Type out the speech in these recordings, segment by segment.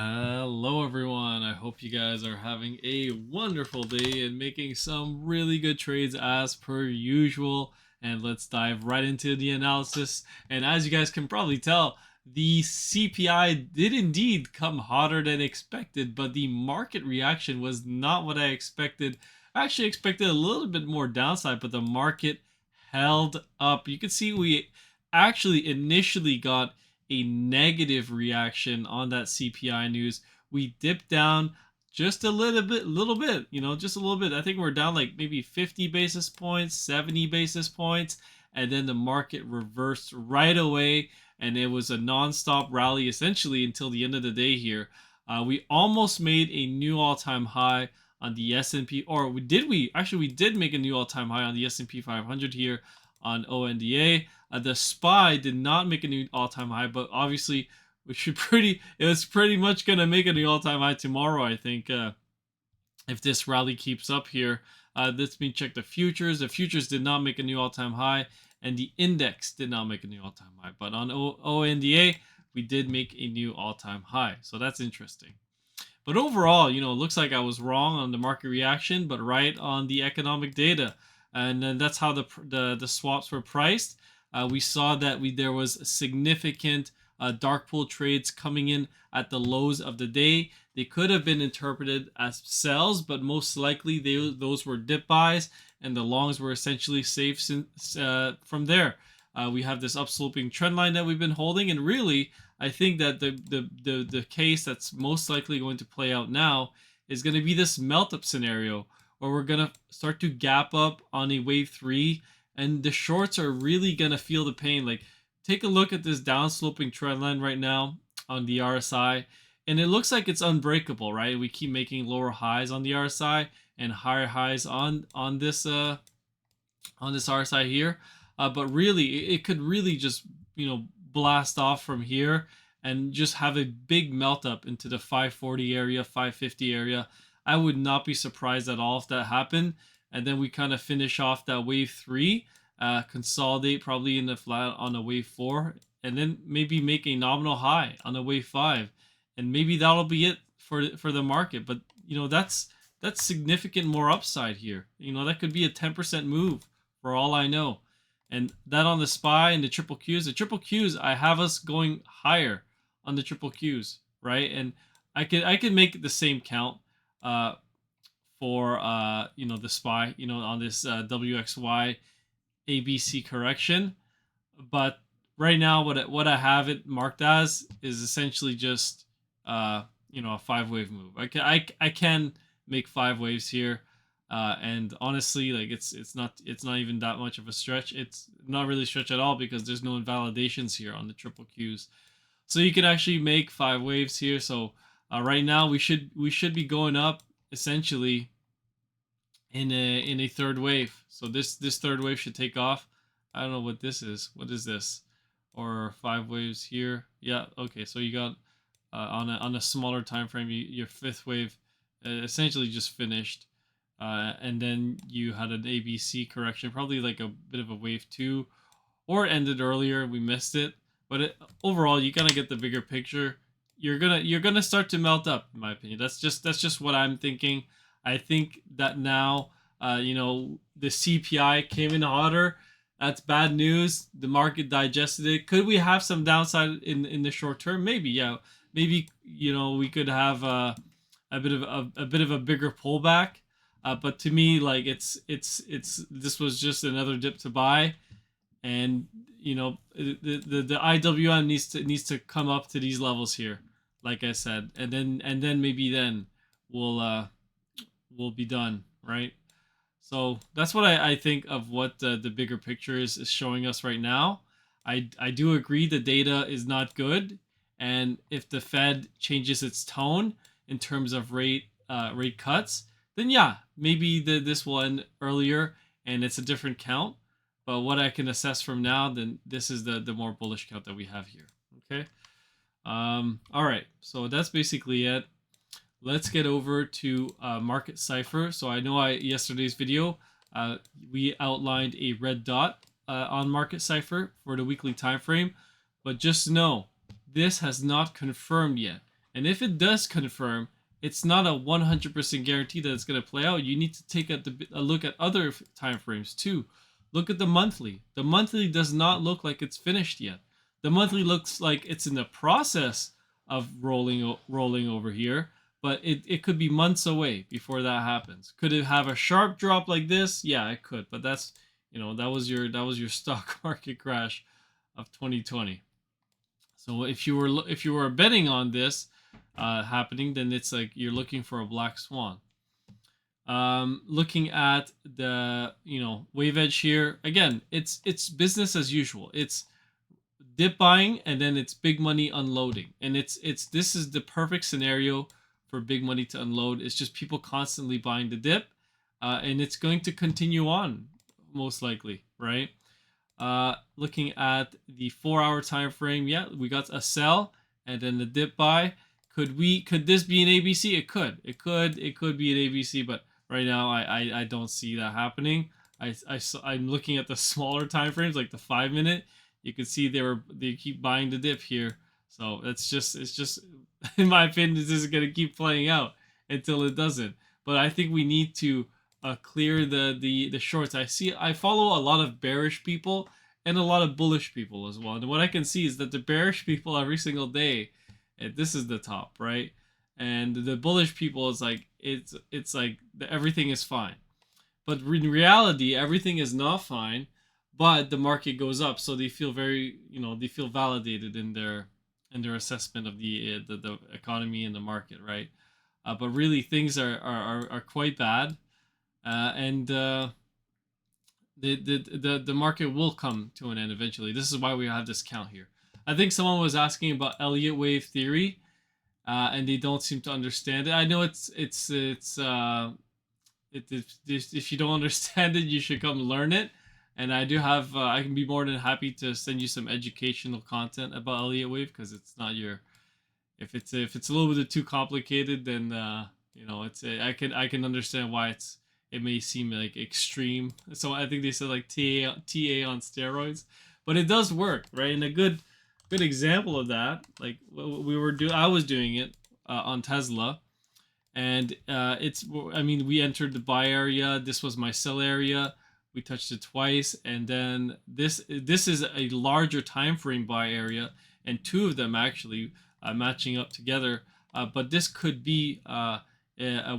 Hello everyone, I hope you guys are having a wonderful day and making some really good trades as per usual. And let's dive right into the analysis. And as you guys can probably tell, the CPI did indeed come hotter than expected, but the market reaction was not what I expected. I actually expected a little bit more downside, but the market held up. You can see we actually initially got a negative reaction on that CPI news. We dipped down just a little bit, just a little bit. I think we're down like maybe 50 basis points, 70 basis points, and then the market reversed right away, and it was a non-stop rally essentially until the end of the day here. We almost made a new all-time high on the S&P, or we actually we did make a new all-time high on the S&P 500 here on ONDA. The SPY did not make a new all-time high, but obviously it was pretty much gonna make a new all-time high tomorrow, I think, if this rally keeps up here. Let me check the futures. The futures did not make a new all-time high, and the index did not make a new all-time high. But on ONDA, we did make a new all-time high, so that's interesting. But overall, it looks like I was wrong on the market reaction, but right on the economic data, and then that's how the swaps were priced. We saw that there was significant dark pool trades coming in at the lows of the day. They could have been interpreted as sells, but most likely those were dip buys, and the longs were essentially safe from there. We have this upsloping trend line that we've been holding, and really, I think that the case that's most likely going to play out now is going to be this melt up scenario, where we're going to start to gap up on a wave 3, and the shorts are really going to feel the pain. Like, take a look at this downsloping trend line right now on the RSI, and it looks like it's unbreakable, right? We keep making lower highs on the RSI and higher highs on this RSI here. But really, it could really just blast off from here and just have a big melt up into the 540 area, 550 area. I would not be surprised at all if that happened. And then we kind of finish off that wave 3, consolidate probably in the flat on a wave 4, and then maybe make a nominal high on a wave 5, and maybe that'll be it for the market. But that's significant more upside here. That could be a 10% move for all I know. And that on the SPY and the triple Qs. The triple Qs, I have us going higher on the triple Qs, right? And I could make the same count for the SPY, on this WXY ABC correction. But right now, what I have it marked as is essentially just a 5-wave move. I can make 5 waves here. And honestly, like it's not even that much of a stretch. It's not really a stretch at all because there's no invalidations here on the triple Qs. So you can actually make 5 waves here. So right now we should be going up essentially in a third wave. So this third wave should take off. I don't know what this is. What is this? Or 5 waves here. Yeah, okay. So you got on a smaller time frame, your 5th wave essentially just finished. And then you had an ABC correction, probably like a bit of a wave 2, or ended earlier. We missed it, but overall, you kind of get the bigger picture. You're gonna start to melt up, in my opinion. That's just what I'm thinking. I think that now, the CPI came in hotter. That's bad news. The market digested it. Could we have some downside in the short term? Maybe, yeah. Maybe we could have a bit of a bigger pullback. But to me, like it's this was just another dip to buy, and the IWM needs to come up to these levels here, like I said, and then maybe then we'll be done, right? So that's what I think of what the bigger picture is showing us right now. I do agree the data is not good, and if the Fed changes its tone in terms of rate cuts, then yeah, maybe this will end earlier and it's a different count. But what I can assess from now, then this is the more bullish count that we have here. Okay. All right. So that's basically it. Let's get over to Market Cipher. So I know yesterday's video, we outlined a red dot on Market Cipher for the weekly time frame, but just know this has not confirmed yet. And if it does confirm, it's not a 100% guarantee that it's going to play out. You need to take a look at other time frames too. Look at the monthly. The monthly does not look like it's finished yet. The monthly looks like it's in the process of rolling over here, but it could be months away before that happens. Could it have a sharp drop like this? Yeah, it could, but that's, that was your stock market crash of 2020. So if you were betting on this happening, then it's like you're looking for a black swan. Looking at the wave edge here, again, it's business as usual. It's dip buying and then it's big money unloading, and this is the perfect scenario for big money to unload. It's just people constantly buying the dip, and it's going to continue on most likely, right? Looking at the 4-hour time frame, yeah, we got a sell and then the dip buy. Could this be an ABC? It could be an ABC, but right now I don't see that happening. I'm looking at the smaller time frames, like the 5-minute. You can see they keep buying the dip here. So it's just in my opinion, this is gonna keep playing out until it doesn't. But I think we need to clear the shorts. I follow a lot of bearish people and a lot of bullish people as well. And what I can see is that the bearish people every single day, this is the top, right? And the bullish people is like it's like everything is fine. But in reality, everything is not fine, but the market goes up, so they feel very, they feel validated in their assessment of the economy and the market, right? But really, things are quite bad, and the market will come to an end eventually. This is why we have this count here. I think someone was asking about Elliott wave theory, and they don't seem to understand it. I know if you don't understand it, you should come learn it. And I do have, I can be more than happy to send you some educational content about Elliott wave, because it's not if it's a little bit too complicated, then I can understand why it may seem like extreme. So I think they said like TA on steroids, but it does work, right? And a good example of that, like I was doing it on Tesla, and we entered the buy area. This was my sell area. We touched it twice, and then this is a larger time frame buy area, and two of them actually matching up together. But this could be a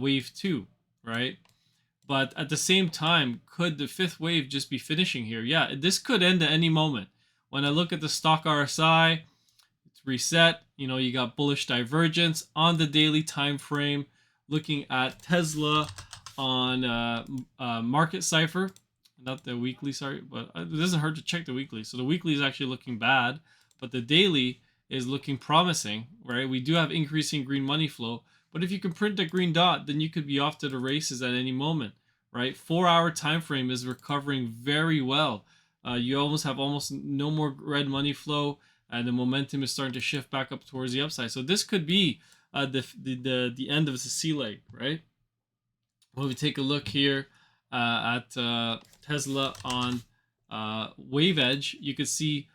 wave 2, right? But at the same time, could the 5th wave just be finishing here? Yeah, this could end at any moment. When I look at the stock RSI, it's reset. You got bullish divergence on the daily time frame. Looking at Tesla on Market Cipher. Not the weekly, sorry, but it doesn't hurt to check the weekly. So the weekly is actually looking bad, but the daily is looking promising, right? We do have increasing green money flow, but if you can print a green dot, then you could be off to the races at any moment, right? 4-hour time frame is recovering very well. You have almost no more red money flow, and the momentum is starting to shift back up towards the upside. So this could be the end of the C leg, right? When we take a look here at Tesla on wave edge, you could see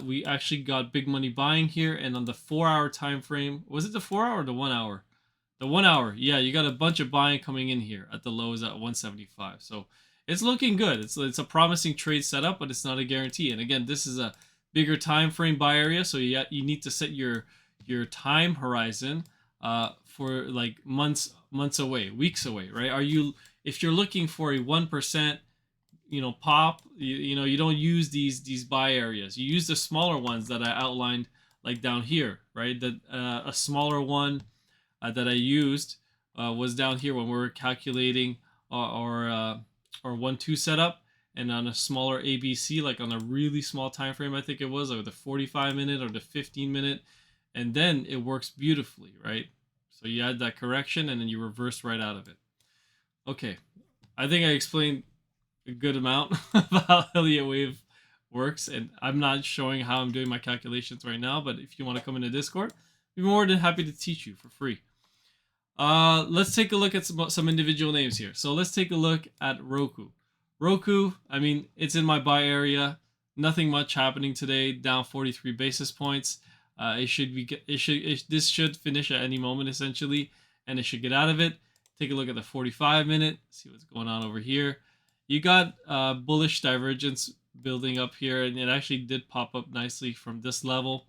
we actually got big money buying here, and on the 4-hour time frame, was it the 4-hour or the 1 hour? The 1 hour, yeah, you got a bunch of buying coming in here at the lows at 175. So it's looking good. It's a promising trade setup, but it's not a guarantee. And again, this is a bigger time frame buy area, so you need to set your time horizon for like months away, weeks away, right? If you're looking for a 1%, pop, you don't use these buy areas. You use the smaller ones that I outlined, like down here, right? That a smaller one that I used was down here when we were calculating our 1-2 setup, and on a smaller ABC, like on a really small time frame, I think it was, or the 45-minute or the 15-minute, and then it works beautifully, right? So you add that correction, and then you reverse right out of it. Okay, I think I explained a good amount about how Elliott wave works, and I'm not showing how I'm doing my calculations right now, but if you want to come into Discord, I'd be more than happy to teach you for free. Let's take a look at some individual names here. So let's take a look at ROKU. ROKU, it's in my buy area. Nothing much happening today, down 43 basis points. This should finish at any moment essentially, and it should get out of it. Take a look at the 45 minute, see what's going on over here. You got bullish divergence building up here, and it actually did pop up nicely from this level.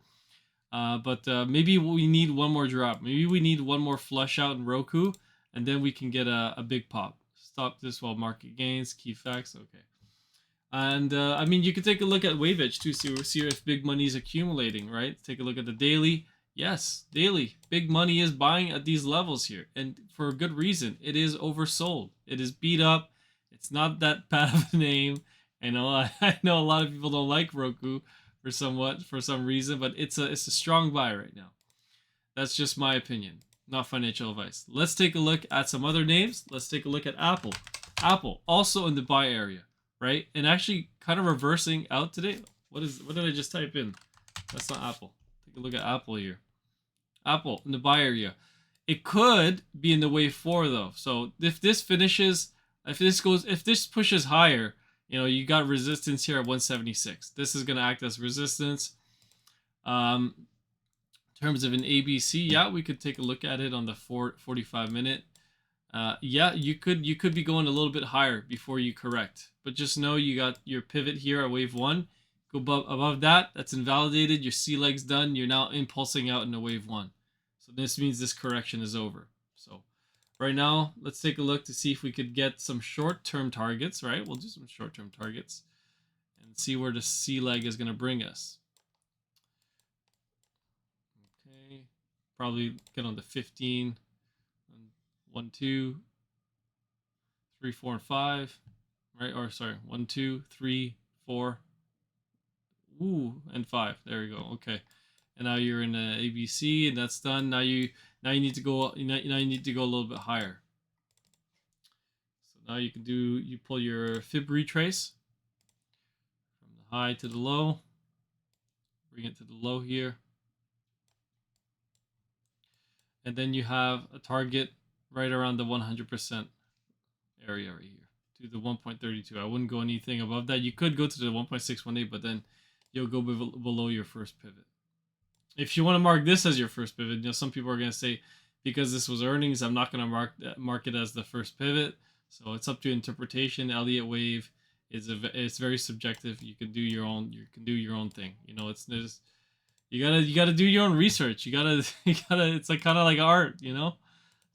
But maybe we need one more drop. Maybe we need one more flush out in ROKU, and then we can get a big pop. Stop this while market gains. Key facts. Okay. And I mean, you could take a look at wave edge too, see if big money is accumulating, right? Take a look at the daily. Yes, daily. Big money is buying at these levels here, and for a good reason. It is oversold. It is beat up. It's not that bad of a name. I know a lot of people don't like ROKU for some reason, but it's a strong buy right now. That's just my opinion, not financial advice. Let's take a look at some other names. Let's take a look at Apple. Apple also in the buy area, right? And actually kind of reversing out today. What did I just type in? That's not Apple. Take a look at Apple here. Apple in the buy area. It could be in the wave 4 though. So if this finishes, if this pushes higher, you know, you got resistance here at 176. This is going to act as resistance. In terms of an ABC, yeah, we could take a look at it on the 45 minute. Yeah, you could be going a little bit higher before you correct, but just know you got your pivot here at wave 1. Go above that, that's invalidated. Your C leg's done. You're now impulsing out into wave 1. So this means this correction is over. So right now, let's take a look to see if we could get some short-term targets, right? We'll do some short-term targets and see where the C leg is going to bring us. Okay, probably get on the 15, 1, 2, 3, 4, and 5, right? Or sorry, 1, 2, 3, 4, and 5. There we go. Okay, and now you're in ABC, and that's done. Now you need to go. Now you need to go a little bit higher. So now you pull your fib retrace from the high to the low. Bring it to the low here, and then you have a target right around the 100% area right here to the 1.32. I wouldn't go anything above that. You could go to the 1.618, but then you'll go below your first pivot. If you want to mark this as your first pivot, you know, some people are going to say, because this was earnings, I'm not going to mark it as the first pivot. So it's up to interpretation. Elliott wave it's very subjective. You can do your own thing. You know, you gotta do your own research. It's like kind of like art, you know.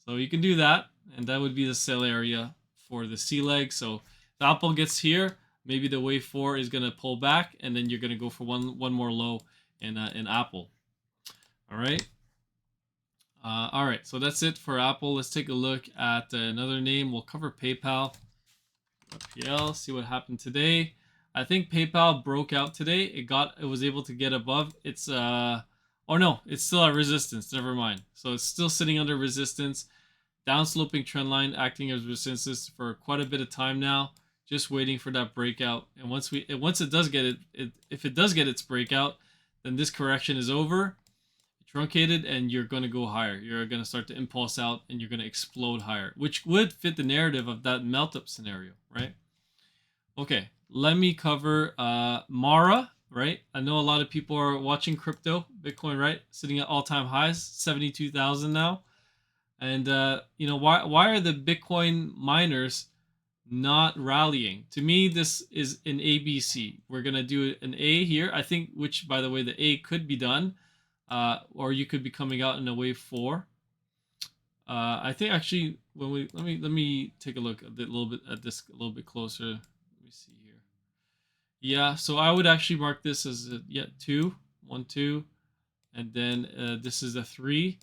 So you can do that, and that would be the sell area for the C leg. So if Apple gets here, maybe the wave 4 is gonna pull back, and then you're gonna go for one more low in Apple. All right. All right. So that's it for Apple. Let's take a look at another name. We'll cover PayPal. PL. See what happened today. I think PayPal broke out today. It was able to get above its oh no, it's still at resistance. Never mind. So it's still sitting under resistance. Downsloping trend line acting as resistance for quite a bit of time now. Just waiting for that breakout. And once it does get if it does get its breakout, then this correction is over, truncated, and you're going to go higher. You're going to start to impulse out, and you're going to explode higher, which would fit the narrative of that melt up scenario, right? Okay, let me cover Mara, right? I know a lot of people are watching crypto, Bitcoin, right? Sitting at all-time highs, 72,000 now. And you know, why are the Bitcoin miners not rallying? To me, this is an ABC. We're gonna do an A here, I think, which, by the way, the A could be done, or you could be coming out in a wave 4. I think actually, when let me take a look a little bit at this a little bit closer. Let me see here. Yeah, so I would actually mark this as a 2, 1, 2, and then this is a 3.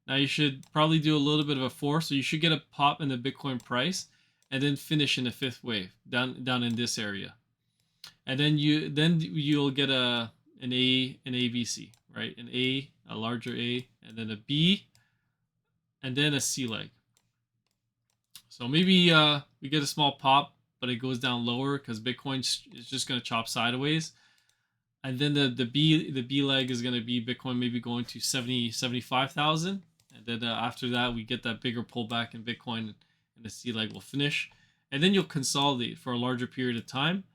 Now you should probably do a little bit of a 4, so you should get a pop in the Bitcoin price, and then finish in the 5th wave down in this area, and then you'll get an ABC, right? An A, a larger A, and then a B, and then a C leg. So maybe we get a small pop, but it goes down lower because Bitcoin is just going to chop sideways. And then the B leg is going to be Bitcoin maybe going to 75,000. And then after that, we get that bigger pullback in Bitcoin, and the C leg will finish. And then you'll consolidate for a larger period of time.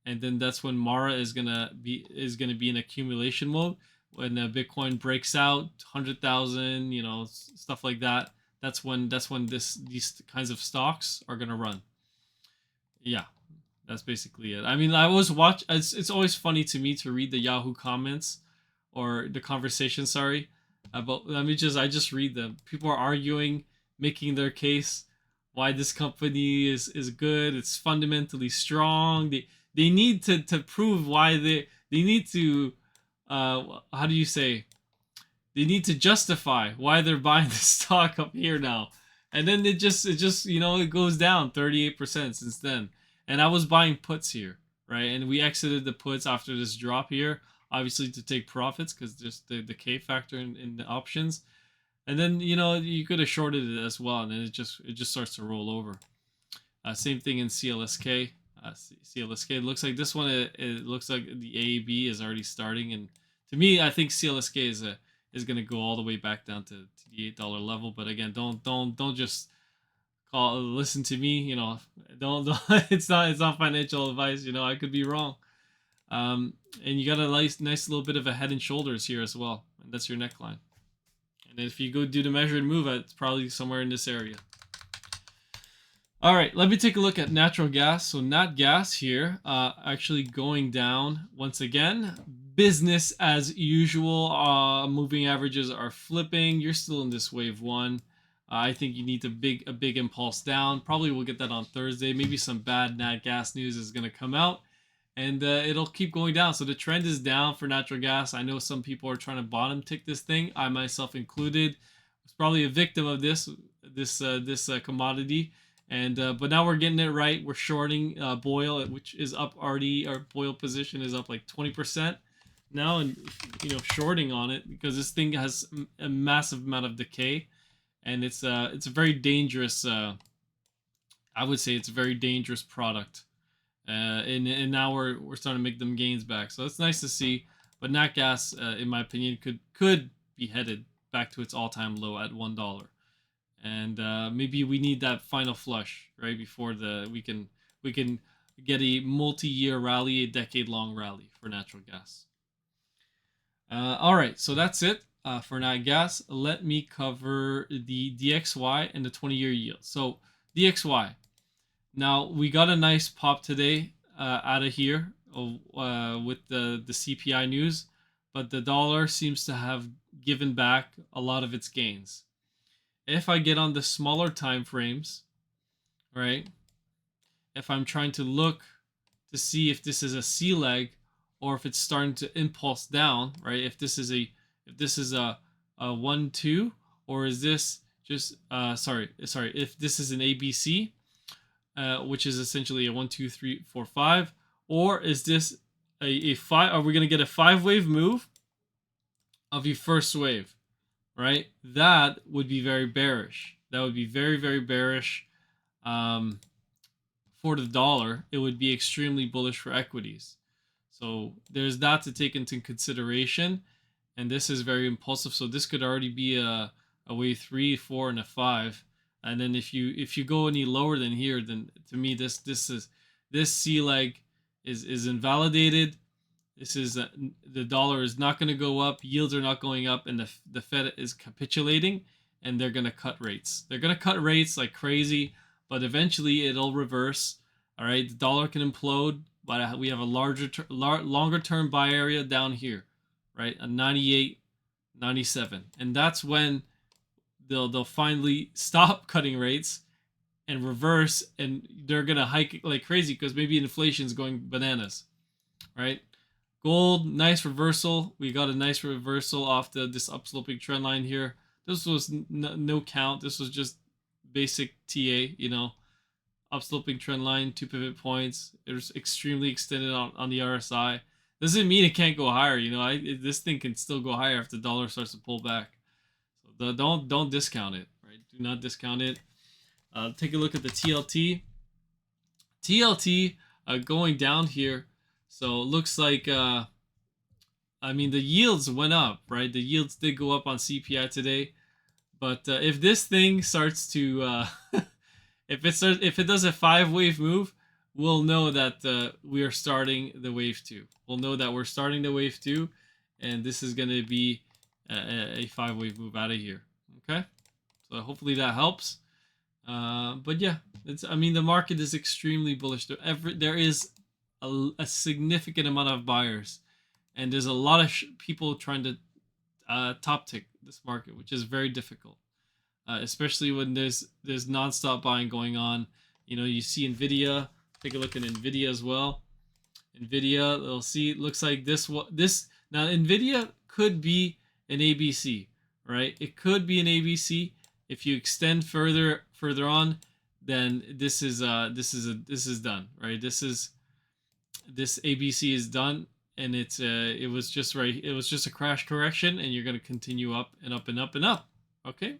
And then that's when Mara is gonna be in accumulation mode, when Bitcoin breaks out 100,000, you know, stuff like that. That's when these kinds of stocks are gonna run. Yeah, that's basically it. I mean, I always watch. It's always funny to me to read the Yahoo comments or the conversation. Sorry, about. I just read them. People are arguing, making their case why this company is good. It's fundamentally strong. They need to prove why they need to. How do you say? They need to justify why they're buying the stock up here now. And then it just you know, it goes down 38% since then. And I was buying puts here, right? And we exited the puts after this drop here, obviously to take profits because there's the K factor in the options. And then, you know, you could have shorted it as well, and then it just starts to roll over. Same thing in CLSK. CLSK looks like this one. It looks like the AAB is already starting, and to me, I think CLSK is going to go all the way back down to the $8 level. But again, don't just listen to me. You know, don't it's not financial advice. You know, I could be wrong. And you got a nice little bit of a head and shoulders here as well, and that's your neckline. And if you go do the measured move, it's probably somewhere in this area. All right, let me take a look at natural gas. So nat gas here, actually going down once again. Business as usual. Moving averages are flipping. You're still in this wave one. I think you need a big impulse down. Probably we'll get that on Thursday. Maybe some bad nat gas news is going to come out, and it'll keep going down. So the trend is down for natural gas. I know some people are trying to bottom tick this thing. I myself included was probably a victim of this commodity. And but now we're getting it right. We're shorting Boyle, which is up already. Our Boyle position is up like 20% now, and you know, shorting on it because this thing has a massive amount of decay, and it's a very dangerous. I would say it's a very dangerous product, and now we're starting to make them gains back. So it's nice to see. But nat gas, in my opinion, could be headed back to its all-time low at $1. And maybe we need that final flush right before we can get a multi-year rally, a decade-long rally for natural gas. All right, so that's it for nat gas. Let me cover the DXY and the 20-year yield. So DXY. Now we got a nice pop today out of here with the CPI news, but the dollar seems to have given back a lot of its gains. If I get on the smaller time frames, right, if I'm trying to look to see if this is a C leg or if it's starting to impulse down, right, if this is a 1-2, or is this just if this is an ABC, which is essentially a 1, 2, 3, 4, 5, or is this a 5? Are we going to get a 5-wave move of your first wave? Right, that would be very bearish. That would be very, very bearish for the dollar. It would be extremely bullish for equities. So there's that to take into consideration. And this is very impulsive. So this could already be a wave 3, 4, and a 5. And then if you go any lower than here, then to me this C leg is invalidated. This is the dollar is not going to go up, yields are not going up, and the Fed is capitulating, and they're going to cut rates. They're going to cut rates like crazy, but eventually it'll reverse. All right, the dollar can implode, but we have a longer term buy area down here, right? A 98, 97, and that's when they'll finally stop cutting rates and reverse, and they're going to hike like crazy because maybe inflation is going bananas, right? Gold, nice reversal. We got a nice reversal off this upsloping trend line here. This was no count. This was just basic TA, you know, upsloping trend line, 2 pivot points. It was extremely extended on the RSI. Doesn't mean it can't go higher, you know. This thing can still go higher if the dollar starts to pull back. So don't discount it, right? Do not discount it. Take a look at the TLT. TLT going down here. So it looks like, I mean, the yields went up, right? The yields did go up on CPI today. But if this thing starts to, if it does a 5-wave move, we'll know that we are starting the wave 2. We'll know that we're starting the wave 2. and this is going to be a 5-wave move out of here. Okay, so hopefully that helps. But yeah, I mean, the market is extremely bullish. There is a significant amount of buyers, and there's a lot of people trying to top tick this market, which is very difficult, especially when there's nonstop buying going on. You know, you see NVIDIA. Take a look at NVIDIA as well. NVIDIA, they'll see, it looks like this now NVIDIA could be an ABC, right? It could be an ABC. If you extend further on, then this is done, right? This ABC is done, and it was just a crash correction, and you're going to continue up and up and up and up. Okay,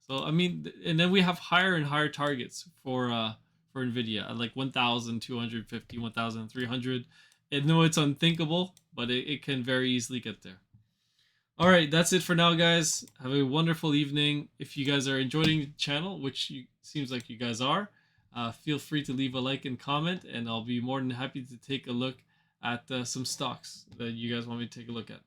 so I mean, and then we have higher and higher targets for NVIDIA at like 1,250, 1,300. I know it's unthinkable, but it can very easily get there. All right, that's it for now, guys. Have a wonderful evening. If you guys are enjoying the channel, which seems like you guys are, feel free to leave a like and comment, and I'll be more than happy to take a look at some stocks that you guys want me to take a look at.